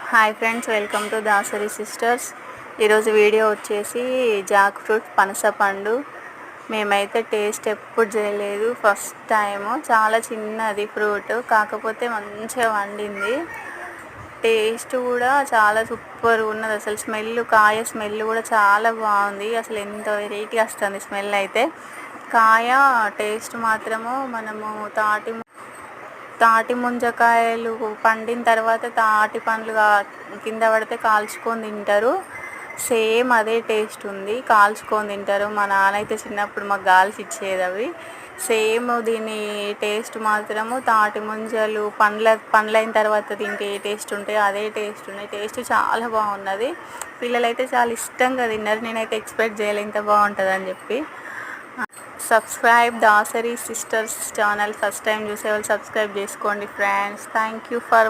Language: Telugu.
Hi friends, welcome to Dasari sisters. ఈరోజు వీడియో వచ్చేసి జాక్ ఫ్రూట్ పనసపండు. మేమైతే టేస్ట్ ఎప్పుడు చేయలేదు, ఫస్ట్ టైము. చాలా చిన్నది ఫ్రూట్, కాకపోతే మంచిగా వండింది. టేస్ట్ కూడా చాలా సూపర్ ఉన్నది. అసలు కాయ స్మెల్ కూడా చాలా బాగుంది. అసలు ఎంత వెరైటీ వస్తుంది స్మెల్ అయితే. కాయ టేస్ట్ మాత్రము మనము తాటి ముంజకాయలు పండిన తర్వాత తాటి పండ్లు కింద పడితే కాల్చుకొని తింటారు, సేమ్ అదే టేస్ట్ ఉంది. కాల్చుకొని తింటారు. మా నాన్న అయితే చిన్నప్పుడు మాకు కాల్చి ఇచ్చేది అవి. సేమ్ దీని టేస్ట్ మాత్రము తాటి ముంజలు పండ్లైన తర్వాత తింటే ఏ టేస్ట్ ఉంటాయో అదే టేస్ట్ ఉన్నాయి. టేస్ట్ చాలా బాగున్నది. పిల్లలైతే చాలా ఇష్టంగా తిన్నారు. నేనైతే ఎక్స్పెక్ట్ చేయలే ఇంత బాగుంటుంది అని చెప్పి. Subscribe Dasari sisters channel. First time చూసేవాళ్ళు సబ్స్క్రైబ్ చేసుకోండి ఫ్రెండ్స్. Thank you for